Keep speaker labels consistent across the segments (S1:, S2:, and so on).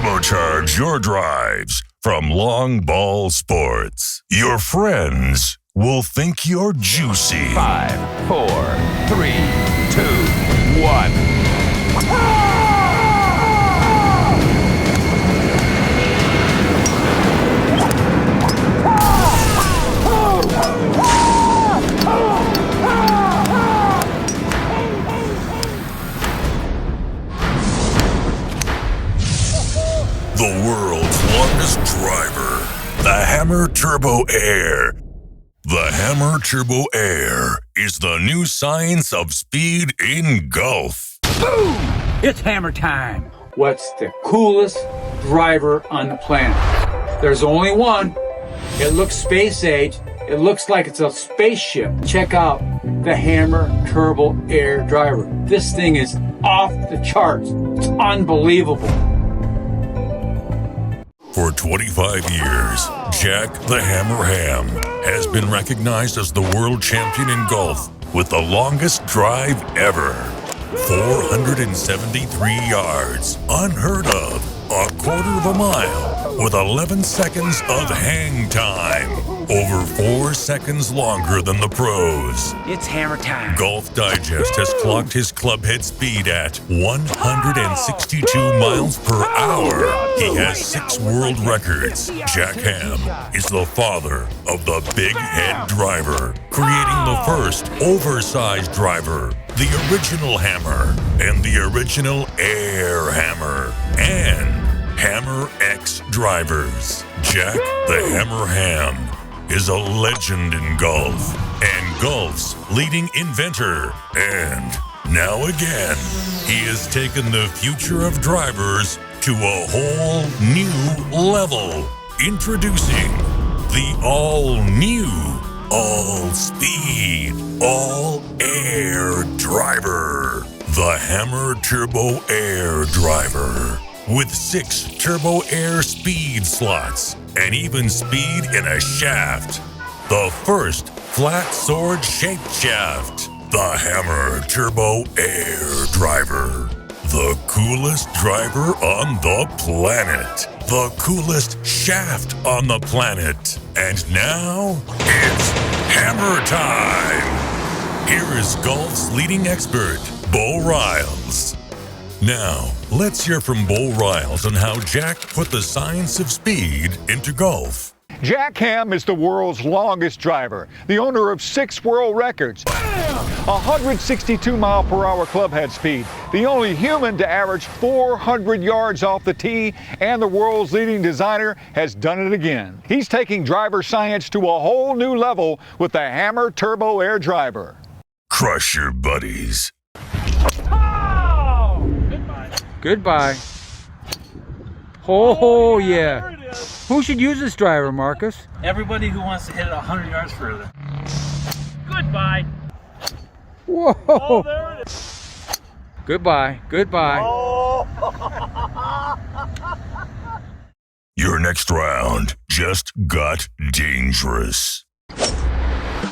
S1: Turbocharge your drives from Longball Sports. Your friends will think you're juicy.
S2: 5, 4, 3, 2, 1.
S1: The world's longest driver, the Hammer Turbo Air. The Hammer Turbo Air is the new science of speed in golf.
S3: Boom! It's hammer time.
S4: What's the coolest driver on the planet? There's only one. It looks space age. It looks like it's a spaceship. Check out the Hammer Turbo Air driver. This thing is off the charts. It's unbelievable.
S1: For 25 years, Jack the Hammer Ham has been recognized as the world champion in golf with the longest drive ever. 473 yards, unheard of, a quarter of a mile, with 11 seconds of hang time. Over 4 seconds longer than the pros.
S3: It's hammer time.
S1: Golf Digest has clocked his clubhead speed at 162 miles per hour. He has 6 world records. Jack Ham is the father of the big head driver, creating the first oversized driver, the original hammer, and the original air hammer, and Hammer X drivers. Jack the Hammer Ham is a legend in golf and golf's leading inventor. And now again, he has taken the future of drivers to a whole new level. Introducing the all-new, all-speed, all-air driver. The Hammer Turbo Air driver. With 6 Turbo Air speed slots and even speed in a shaft. The first flat sword shaped shaft. The Hammer Turbo Air driver. The coolest driver on the planet. The coolest shaft on the planet. And now it's hammer time. Here is golf's leading expert, Bo Riles. Now, let's hear from Bo Riles on how Jack put the science of speed into golf.
S5: Jack Ham is the world's longest driver, the owner of 6 world records. 162 mile per hour clubhead speed, the only human to average 400 yards off the tee, and the world's leading designer has done it again. He's taking driver science to a whole new level with the Hammer Turbo Air driver.
S1: Crush your buddies.
S4: Goodbye. Oh, yeah. Who should use this driver, Marcus?
S6: Everybody who wants to hit it 100 yards further. Goodbye.
S4: Whoa.
S6: Oh, there it is.
S4: Goodbye. Goodbye.
S6: Oh.
S1: Your next round just got dangerous.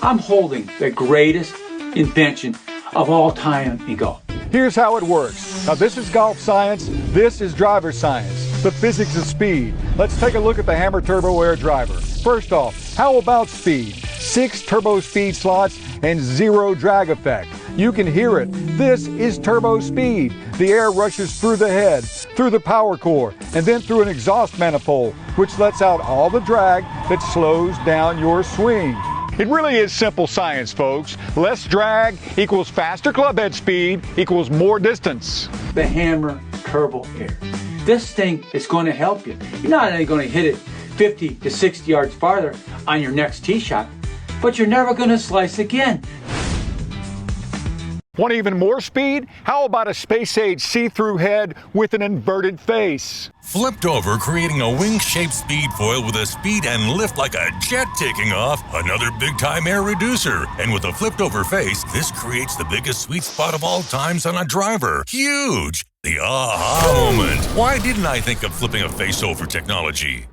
S4: I'm holding the greatest invention of all time in golf.
S5: Here's how it works. Now this is golf science, this is driver science, the physics of speed. Let's take a look at the Hammer Turbo Air driver. First off, how about speed? 6 turbo speed slots and 0 drag effect. You can hear it. This is turbo speed. The air rushes through the head, through the power core, and then through an exhaust manifold, which lets out all the drag that slows down your swing. It really is simple science, folks. Less drag equals faster clubhead speed equals more distance.
S4: The Hammer Turbo Air. This thing is going to help you. You're not only going to hit it 50 to 60 yards farther on your next tee shot, but you're never going to slice again.
S5: Want even more speed? How about a space-age see-through head with an inverted face?
S1: Flipped over, creating a wing-shaped speed foil with a speed and lift like a jet taking off. Another big-time air reducer. And with a flipped-over face, this creates the biggest sweet spot of all times on a driver. Huge! The aha moment. Why didn't I think of flipping a face over technology?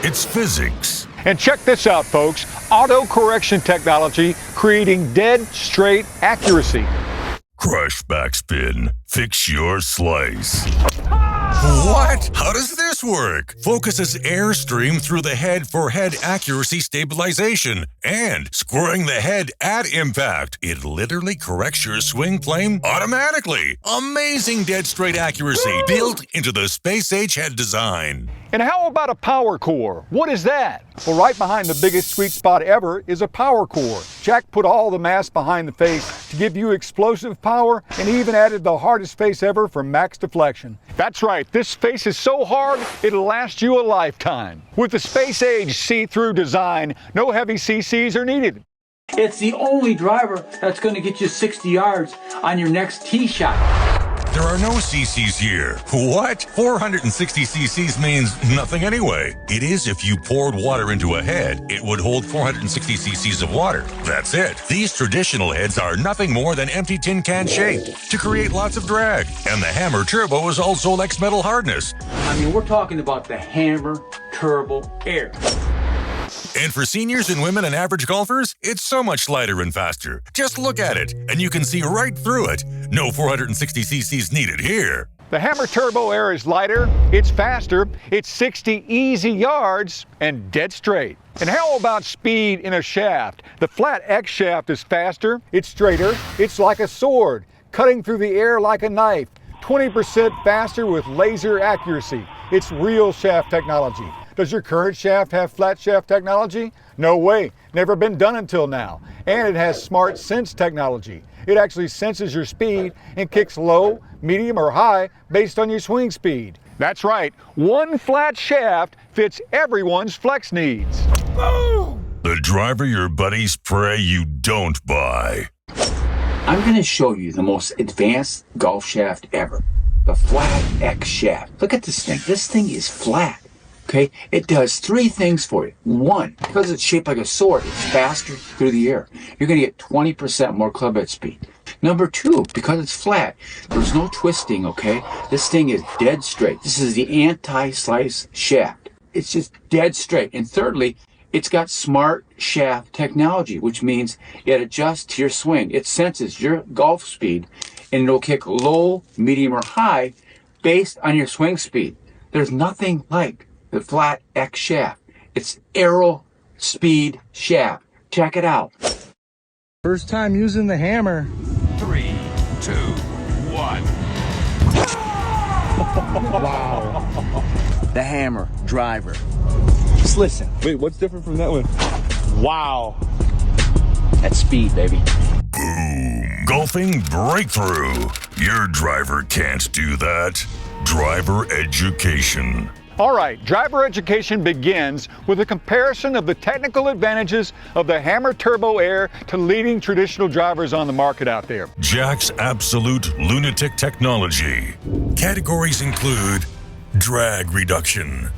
S1: It's physics.
S5: And check this out, folks. Auto-correction technology creating dead straight accuracy.
S1: Crush backspin. Fix your slice. What? How does this work? Focuses airstream through the head for head accuracy stabilization and scoring the head at impact. It literally corrects your swing plane automatically. Amazing dead straight accuracy built into the space age head design.
S5: And how about a power core? What is that? Well, right behind the biggest sweet spot ever is a power core. Jack put all the mass behind the face to give you explosive power, and he even added the hardest face ever for max deflection. That's right, this face is so hard, it'll last you a lifetime. With the space age see-through design, no heavy CCs are needed.
S4: It's the only driver that's going to get you 60 yards on your next tee shot.
S1: There are no CCs here. What? 460 CCs means nothing anyway. It is if you poured water into a head, it would hold 460 CCs of water. That's it. These traditional heads are nothing more than empty tin can shape to create lots of drag. And the Hammer Turbo is also Lex metal hardness.
S4: I mean, we're talking about the Hammer Turbo Air.
S1: And for seniors and women and average golfers, it's so much lighter and faster. Just look at it, and you can see right through it. No 460 cc's needed here.
S5: The Hammer Turbo Air is lighter, it's faster, it's 60 easy yards, and dead straight. And how about speed in a shaft? The Flat X shaft is faster, it's straighter, it's like a sword, cutting through the air like a knife. 20% faster with laser accuracy. It's real shaft technology. Does your current shaft have flat shaft technology? No way, never been done until now. And it has Smart Sense technology. It actually senses your speed and kicks low, medium, or high based on your swing speed. That's right, one flat shaft fits everyone's flex needs.
S1: Boom! The driver your buddies pray you don't buy.
S4: I'm going to show you the most advanced golf shaft ever. The Flat X shaft. Look at this thing. This thing is flat. Okay, it does three things for you. One, because it's shaped like a sword, it's faster through the air. You're going to get 20% more club head speed. Number two, because it's flat, there's no twisting, okay? This thing is dead straight. This is the anti-slice shaft. It's just dead straight. And thirdly, it's got smart shaft technology, which means it adjusts to your swing. It senses your golf speed, and it'll kick low, medium, or high based on your swing speed. There's nothing like the Flat X shaft. It's Aero Speed shaft. Check it out.
S7: First time using the Hammer.
S2: 3, 2, 1.
S3: The Hammer driver. Just listen.
S7: Wait, what's different from that one? Wow.
S3: That's speed, baby.
S1: Boom. Golfing breakthrough. Your driver can't do that. Driver education.
S5: All right, driver education begins with a comparison of the technical advantages of the Hammer Turbo Air to leading traditional drivers on the market out there.
S1: Jack's absolute lunatic technology. Categories include drag reduction,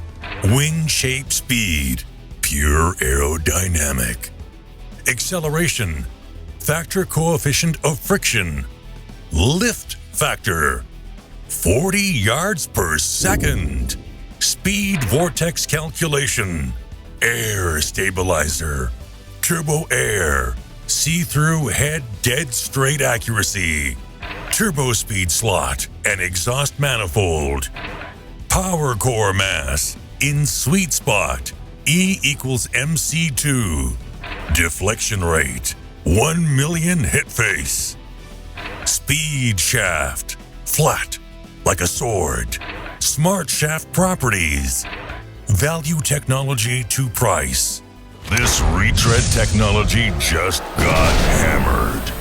S1: wing shape speed, pure aerodynamic, acceleration, factor coefficient of friction, lift factor, 40 yards per second, speed vortex calculation, air stabilizer, turbo air, see-through head dead straight accuracy, turbo speed slot and exhaust manifold, power core mass in sweet spot, E equals MC2, deflection rate, 1 million hit face, speed shaft, flat like a sword, smart shaft properties, value technology to price. This retread technology just got hammered.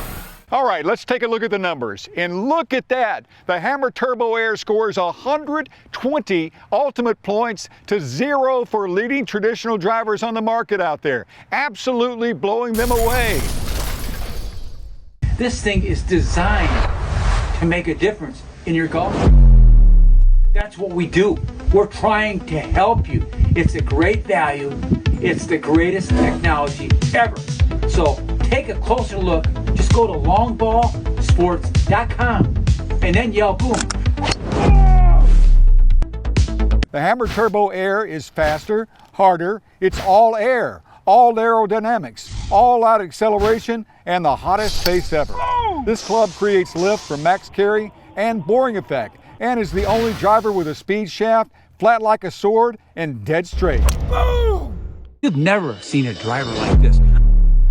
S5: All right, let's take a look at the numbers. And look at that. The Hammer Turbo Air scores 120 ultimate points to 0 for leading traditional drivers on the market out there. Absolutely blowing them away.
S4: This thing is designed to make a difference in your golf. That's what we do. We're trying to help you. It's a great value. It's the greatest technology ever. So take a closer look. Just go to longballsports.com and then yell boom.
S5: The Hammer Turbo Air is faster, harder, it's all air, all aerodynamics, all out acceleration, and the hottest face ever. This club creates lift for max carry and boring effect, and is the only driver with a speed shaft, flat like a sword, and dead straight.
S4: You've never seen a driver like this.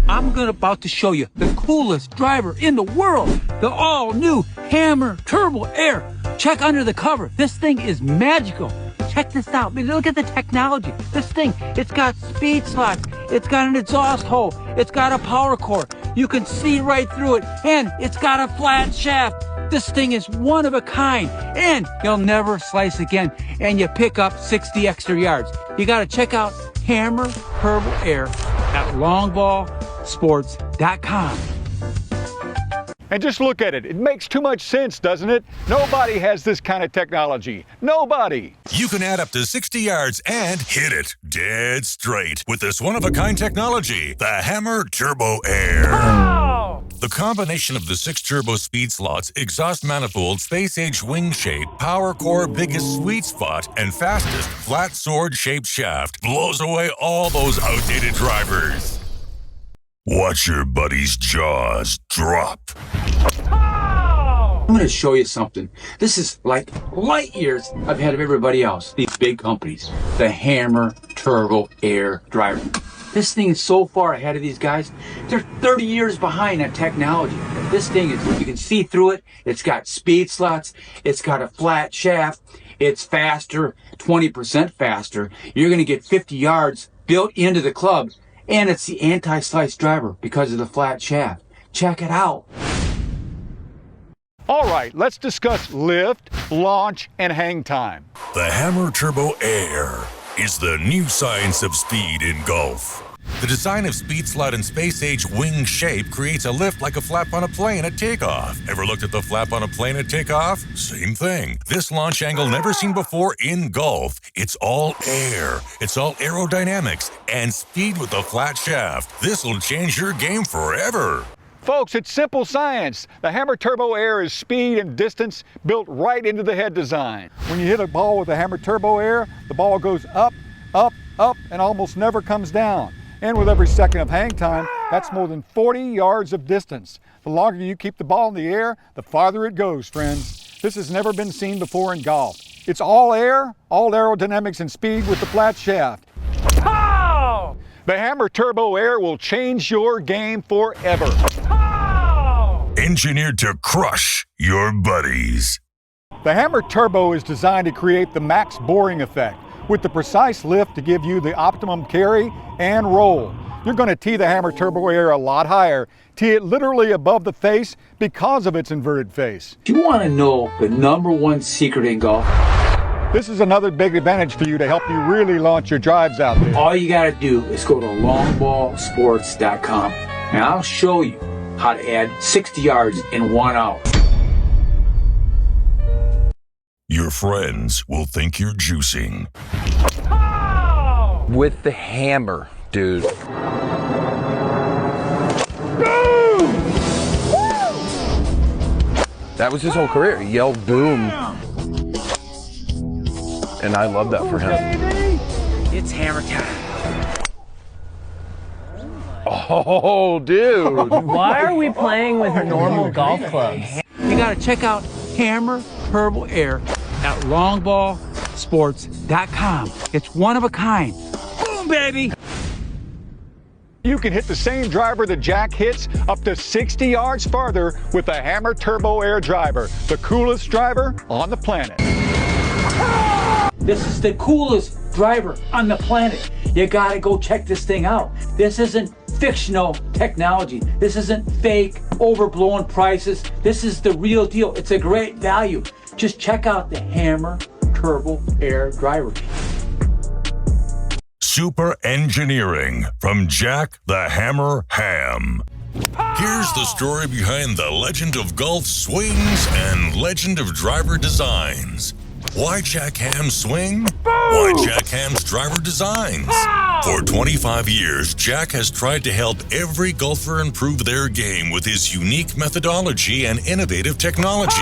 S4: I'm about to show you the coolest driver in the world, the all-new Hammer Turbo Air. Check under the cover. This thing is magical. Check this out. Look at the technology. This thing, it's got speed slots. It's got an exhaust hole. It's got a power core. You can see right through it, and it's got a flat shaft. This thing is one of a kind, and you'll never slice again, and you pick up 60 extra yards. You got to check out Hammer Turbo Air at longballsports.com.
S5: And just look at it. It makes too much sense, doesn't it? Nobody has this kind of technology. Nobody.
S1: You can add up to 60 yards and hit it dead straight with this one-of-a-kind technology, the Hammer Turbo Air.
S6: Oh!
S1: The combination of the 6 turbo speed slots, exhaust manifold, space-age wing shape, power core, biggest sweet spot, and fastest flat sword-shaped shaft blows away all those outdated drivers. Watch your buddy's jaws drop.
S4: I'm going to show you something. This is like light years ahead of everybody else. These big companies, the Hammer Turbo Air driver. This thing is so far ahead of these guys. They're 30 years behind on technology. This thing is, you can see through it. It's got speed slots. It's got a flat shaft. It's faster, 20% faster. You're going to get 50 yards built into the club. And it's the anti-slice driver because of the flat shaft. Check it out.
S5: All right, let's discuss lift, launch, and hang time.
S1: The Hammer Turbo Air is the new science of speed in golf. The design of speed slot and space-age wing shape creates a lift like a flap on a plane at takeoff. Ever looked at the flap on a plane at takeoff? Same thing. This launch angle never seen before in golf. It's all air. It's all aerodynamics and speed with a flat shaft. This'll change your game forever.
S5: Folks, it's simple science. The Hammer Turbo Air is speed and distance built right into the head design. When you hit a ball with the Hammer Turbo Air, the ball goes up, up, up, and almost never comes down. And with every second of hang time, that's more than 40 yards of distance. The longer you keep the ball in the air, the farther it goes, friends. This has never been seen before in golf. It's all air, all aerodynamics and speed with the flat shaft.
S6: Oh!
S5: The Hammer Turbo Air will change your game forever.
S6: Oh!
S1: Engineered to crush your buddies.
S5: The Hammer Turbo is designed to create the max boring effect with the precise lift to give you the optimum carry and roll. You're going to tee the Hammer Turbo Air a lot higher. Tee it literally above the face because of its inverted face.
S4: Do you want to know the #1 secret in golf?
S5: This is another big advantage for you to help you really launch your drives out there.
S4: All you got to do is go to longballsports.com and I'll show you how to add 60 yards in 1 hour.
S1: Your friends will think you're juicing.
S6: Oh!
S8: With the hammer, dude. That was his whole career. He yelled boom. And I love that for him.
S6: It's hammer time.
S8: Oh, dude.
S9: Why are we playing with normal golf clubs?
S4: You got to check out Hammer Turbo Air at longballsports.com. It's one of a kind. Boom, baby!
S5: You can hit the same driver that Jack hits up to 60 yards farther with the Hammer Turbo Air driver, the coolest driver on the planet.
S4: This is the coolest driver on the planet. You gotta go check this thing out. This isn't fictional technology. This isn't fake, overblown prices. This is the real deal. It's a great value. Just check out the Hammer Turbo Air driver.
S1: Super engineering from Jack the Hammer Ham. Here's the story behind the legend of golf swings and legend of driver designs. Why Jack Ham's swing? Why Jack Ham's driver designs? For 25 years, Jack has tried to help every golfer improve their game with his unique methodology and innovative technology.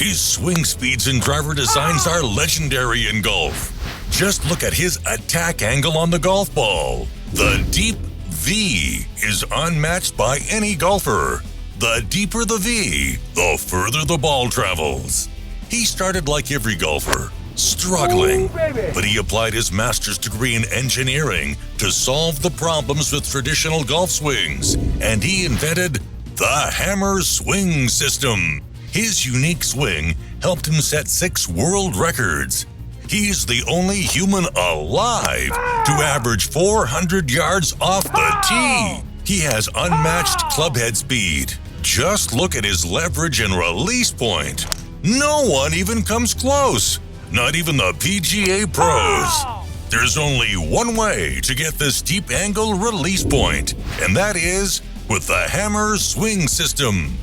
S1: His swing speeds and driver designs are legendary in golf. Just look at his attack angle on the golf ball. The deep V is unmatched by any golfer. The deeper the V, the further the ball travels. He started like every golfer, struggling, but he applied his master's degree in engineering to solve the problems with traditional golf swings, and he invented the hammer swing system. His unique swing helped him set 6 world records. He's the only human alive to average 400 yards off the tee. He has unmatched clubhead speed. Just look at his leverage and release point. No one even comes close. Not even the PGA pros. There's only one way to get this deep angle release point, and that is with the hammer swing system.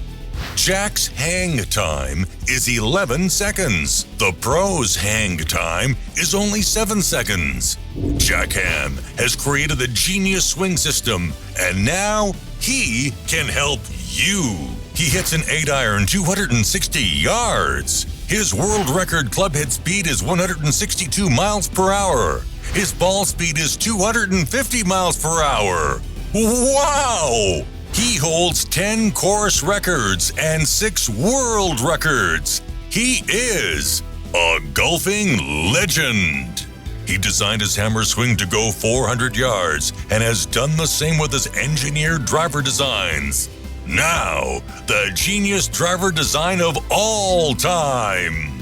S1: Jack's hang time is 11 seconds. The pro's hang time is only 7 seconds. Jack Ham has created the genius swing system, and now he can help you. He hits an 8-iron 260 yards. His world record clubhead speed is 162 miles per hour. His ball speed is 250 miles per hour. Wow! He holds 10 course records and 6 world records. He is a golfing legend. He designed his hammer swing to go 400 yards and has done the same with his engineered driver designs. Now, the genius driver design of all time.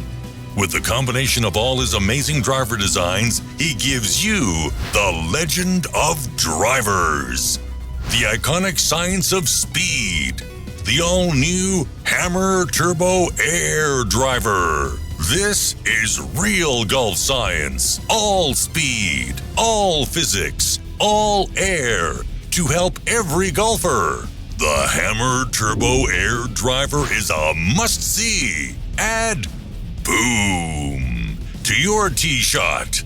S1: With the combination of all his amazing driver designs, he gives you the legend of drivers. The iconic science of speed. The all-new Hammer Turbo Air Driver. This is real golf science. All speed, all physics, all air to help every golfer. The Hammer Turbo Air Driver is a must-see. Add boom to your tee shot.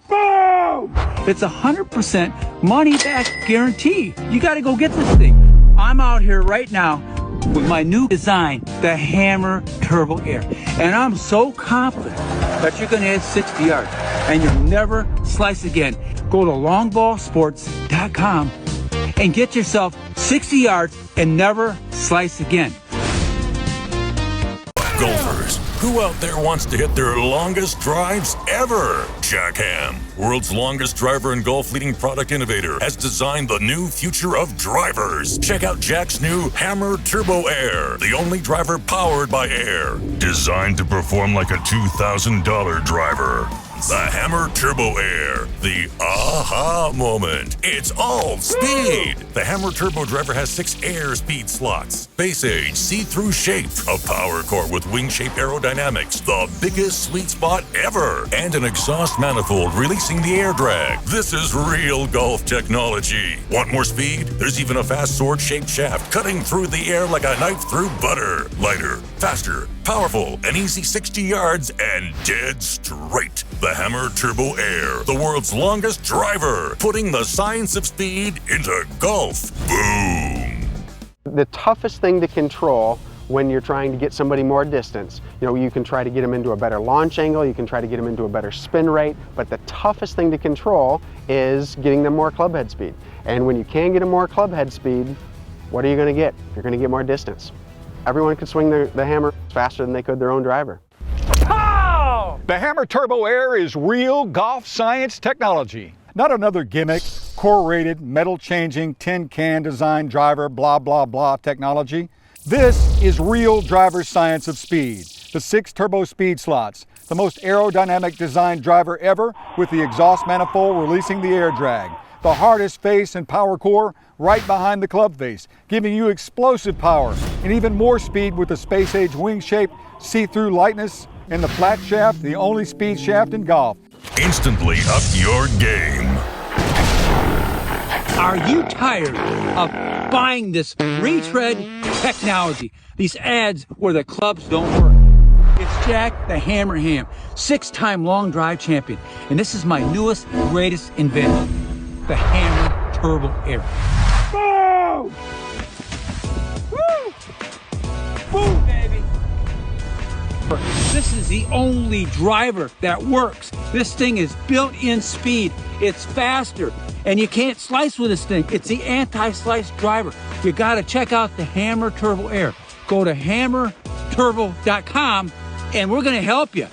S4: Boom! It's 100% money-back guarantee. You got to go get this thing. I'm out here right now with my new design, the Hammer Turbo Air. And I'm so confident that you're going to hit 60 yards and you'll never slice again. Go to longballsports.com and get yourself 60 yards and never slice again.
S1: Golfers, who out there wants to hit their longest drives ever? Jack Ham, world's longest driver and golf leading product innovator, has designed the new future of drivers. Check out Jack's new Hammer Turbo Air, the only driver powered by air. Designed to perform like a $2,000 driver. The Hammer Turbo Air, the aha moment. It's all speed. The Hammer Turbo Driver has 6 air speed slots, space age, see-through shape, a power core with wing shape aerodynamics, the biggest sweet spot ever, and an exhaust manifold releasing the air drag. This is real golf technology. Want more speed? There's even a fast sword-shaped shaft cutting through the air like a knife through butter. Lighter, faster, powerful, an easy 60 yards and dead straight. The Hammer Turbo Air, the world's longest driver, putting the science of speed into golf. Boom!
S10: The toughest thing to control when you're trying to get somebody more distance, you can try to get them into a better launch angle, you can try to get them into a better spin rate, but the toughest thing to control is getting them more clubhead speed. And when you can get them more clubhead speed, what are you going to get? You're going to get more distance. Everyone could swing the hammer faster than they could their own driver.
S5: The Hammer Turbo Air is real golf science technology. Not another gimmick, core-rated, metal-changing, tin-can design driver, blah, blah, blah technology. This is real driver science of speed. The 6 turbo speed slots, the most aerodynamic design driver ever with the exhaust manifold releasing the air drag. The hardest face and power core right behind the club face, giving you explosive power and even more speed with the space-age wing shape, see-through lightness, and the flat shaft, the only speed shaft in golf.
S1: Instantly up your game.
S4: Are you tired of buying this retread technology? These ads where the clubs don't work. It's Jack the Hammer Ham, 6-time long drive champion. And this is my newest, greatest invention, the Hammer Turbo Air. Boom! Woo! Boom, baby! This is the only driver that works. This thing is built-in speed. It's faster, and you can't slice with this thing. It's the anti-slice driver. You gotta check out the Hammer Turbo Air. go to hammerturbo.com and we're going to help you.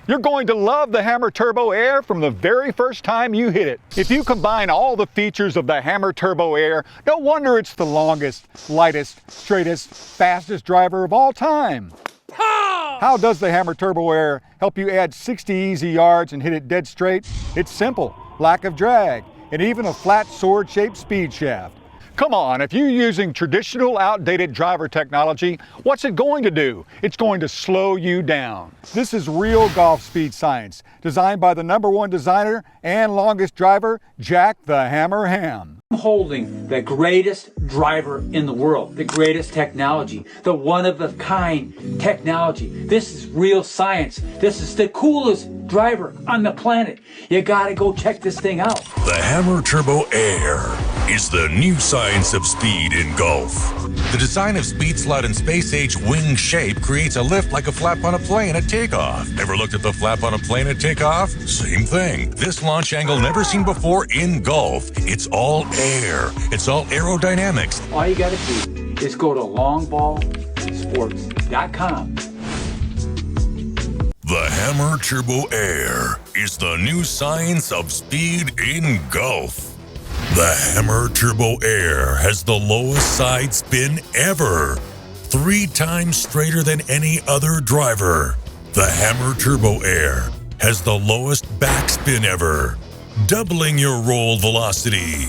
S5: You're going to love the Hammer Turbo Air from the very first time you hit it. If you combine all the features of the Hammer Turbo Air, no wonder it's the longest, lightest, straightest, fastest driver of all time. How does the Hammer Turbo Air help you add 60 easy yards and hit it dead straight? It's simple, lack of drag, and even a flat sword-shaped speed shaft. Come on, if you're using traditional outdated driver technology, what's it going to do? It's going to slow you down. This is real golf speed science, designed by the #1 designer and longest driver, Jack the Hammer Ham.
S4: I'm holding the greatest driver in the world, the greatest technology, the one-of-a-kind technology. This is real science. This is the coolest driver on the planet. You gotta go check this thing out.
S1: The Hammer Turbo Air is the new science of speed in golf. The design of speed slot and space-age wing shape creates a lift like a flap on a plane at takeoff. Ever looked at the flap on a plane at takeoff? Same thing. This launch angle never seen before in golf. It's all air. It's all aerodynamics.
S4: All you gotta do is go to longballsports.com.
S1: The Hammer Turbo Air is the new science of speed in golf. The Hammer Turbo Air has the lowest side spin ever, 3 times straighter than any other driver. The Hammer Turbo Air has the lowest backspin ever, doubling your roll velocity.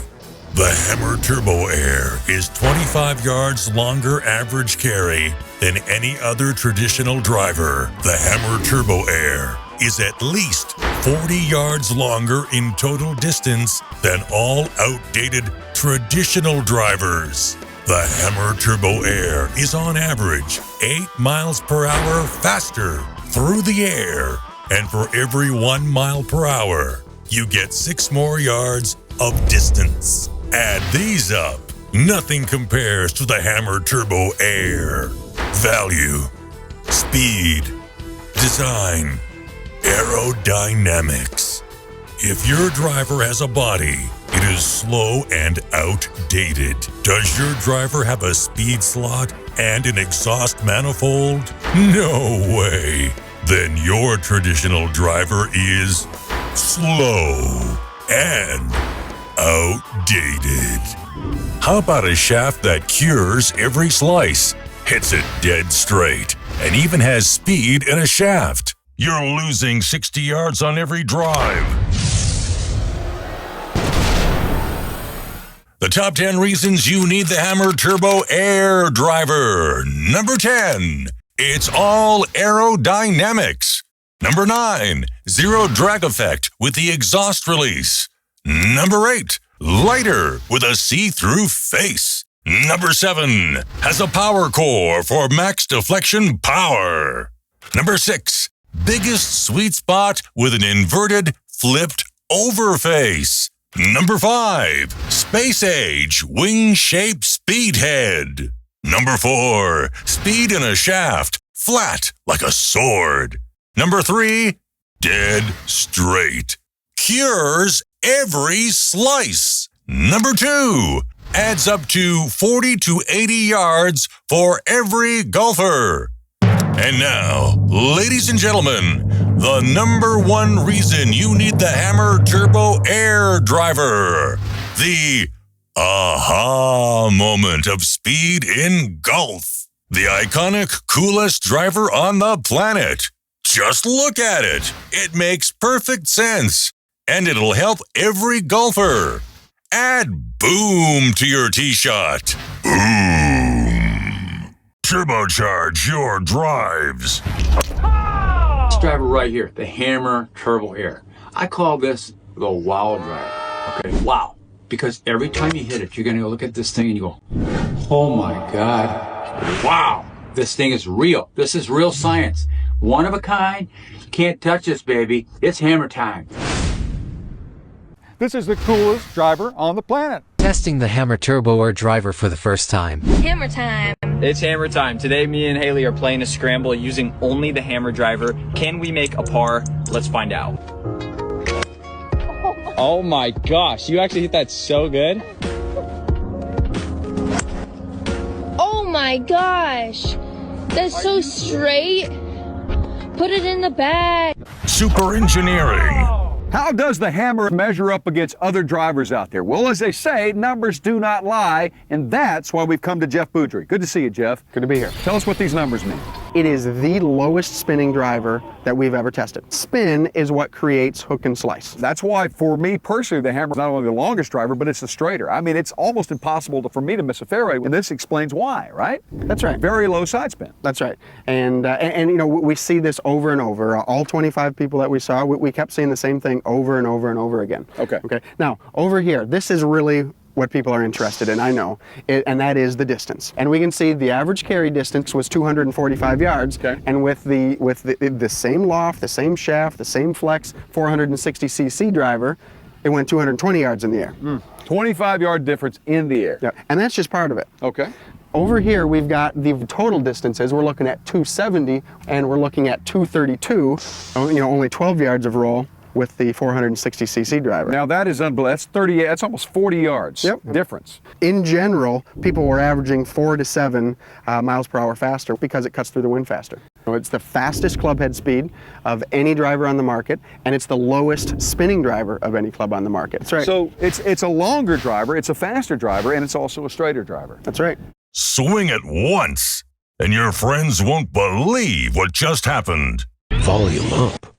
S1: The Hammer Turbo Air is 25 yards longer average carry than any other traditional driver. The Hammer Turbo Air is at least 40 yards longer in total distance than all outdated traditional drivers. The Hammer Turbo Air is on average 8 miles per hour faster through the air, and for every 1 mile per hour, you get 6 more yards of distance. Add these up. Nothing compares to the Hammer Turbo Air. Value, speed, design, aerodynamics. If your driver has a body, it is slow and outdated. Does your driver have a speed slot and an exhaust manifold? No way. Then your traditional driver is slow and outdated. How about a shaft that cures every slice, hits it dead straight, and even has speed in a shaft? You're losing 60 yards on every drive. The top 10 reasons you need the Hammer Turbo Air driver. Number 10, it's all aerodynamics. Number 9, zero drag effect with the exhaust release. Number 8, lighter with a see-through face. Number 7, has a power core for max deflection power. Number 6, biggest sweet spot with an inverted, flipped over face. Number 5, space age wing-shaped speedhead. Number 4, speed in a shaft, flat like a sword. Number 3, dead straight. Cures every slice. Number 2, adds up to 40 to 80 yards for every golfer. And now, ladies and gentlemen, the number 1 reason you need the Hammer Turbo Air driver. The aha moment of speed in golf. The iconic, coolest driver on the planet. Just look at it. It makes perfect sense. And it'll help every golfer. Add boom to your tee shot. Boom. Turbocharge your drives.
S4: This driver right here, the Hammer Turbo Air. I call this the wow driver. Okay, wow. Because every time you hit it, you're going to look at this thing and you go, oh my God, wow. This thing is real. This is real science. One of a kind. You can't touch this, baby. It's hammer time.
S5: This is the coolest driver on the planet.
S11: Testing the Hammer Turbo Air driver for the first time.
S12: Hammer time.
S13: It's hammer time. Today, me and Haley are playing a scramble using only the hammer driver. Can we make a par? Let's find out.
S7: Oh my gosh, you actually hit that so good.
S12: Oh my my gosh. That's so straight. Put it in the bag.
S1: Super engineering.
S5: How does the Hammer measure up against other drivers out there? Well, as they say, numbers do not lie, and that's why we've come to Jeff Boudry. Good to see you, Jeff.
S10: Good to be here.
S5: Tell us what these numbers mean.
S10: It is the lowest spinning driver that we've ever tested. Spin is what creates hook and slice.
S5: That's why, for me personally, the Hammer is not only the longest driver, but it's the straighter. I mean, it's almost impossible for me to miss a fairway, and this explains why, right?
S10: That's right.
S5: Very low side spin.
S10: That's right. And you know, we see this over and over. All 25 people that we saw, we kept seeing the same thing over and over and over again.
S5: Okay.
S10: Okay. Now, over here, this is really what people are interested in, I know, and that is the distance. And we can see the average carry distance was 245 yards,
S5: okay.
S10: And with the same loft, the same shaft, the same flex 460cc driver, it went 220 yards in the air.
S5: 25-yard difference in the air.
S10: Yeah, and that's just part of it.
S5: Okay.
S10: Over here, we've got the total distances. We're looking at 270, and we're looking at 232, you know, only 12 yards of roll with the 460cc driver.
S5: Now that is unbelievable. That's 30. That's almost 40 yards difference.
S10: In general, people were averaging 4 to 7 miles per hour faster because it cuts through the wind faster. So it's the fastest club head speed of any driver on the market, and it's the lowest spinning driver of any club on the market. That's right.
S5: So it's a longer driver, it's a faster driver, and it's also a straighter driver.
S10: That's right.
S1: Swing it once, and your friends won't believe what just happened.
S11: Volume up.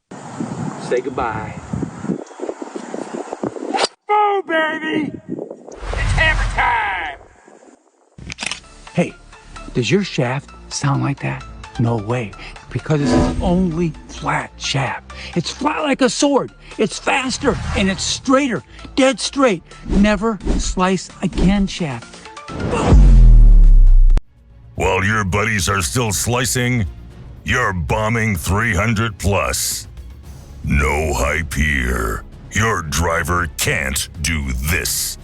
S6: Say goodbye. Boom, baby! It's hammer time! Hey, does your shaft sound like that? No way, because it's the only flat shaft. It's flat like a sword. It's faster and it's straighter, dead straight. Never slice again shaft.
S1: While your buddies are still slicing, you're bombing 300 plus. No hype here. Your driver can't do this.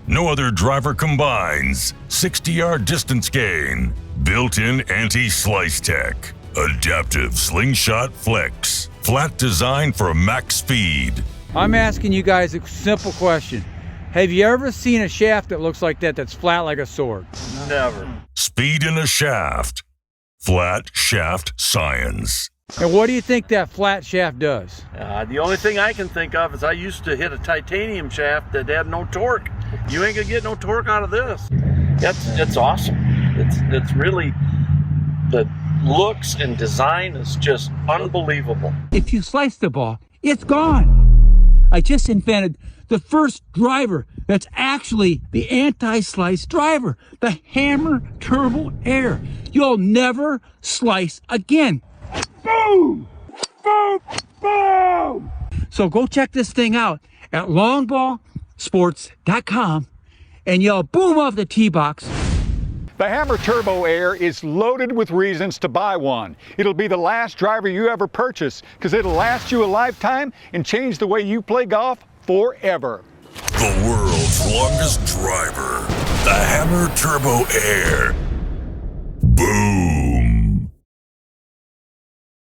S1: No other driver combines 60-yard distance gain, built-in anti-slice tech, adaptive slingshot flex, flat design for max speed.
S4: I'm asking you guys a simple question. Have you ever seen a shaft that looks like that that's flat like a sword?
S6: Never.
S1: Speed in a shaft. Flat shaft science.
S4: And what do you think that flat shaft does?
S6: The only thing I can think of is I used to hit a titanium shaft that had no torque. You ain't gonna get no torque out of this. It's awesome. It's really, the looks and design is just unbelievable.
S14: If you slice the ball, it's gone. I just invented the first driver that's actually the anti-slice driver, the Hammer Turbo Air. You'll never slice again. Boom! Boom! Boom! So go check this thing out at longballsports.com and yell boom off the tee box.
S5: The Hammer Turbo Air is loaded with reasons to buy one. It'll be the last driver you ever purchase because it'll last you a lifetime and change the way you play golf forever.
S1: The world's longest driver, the Hammer Turbo Air. Boom!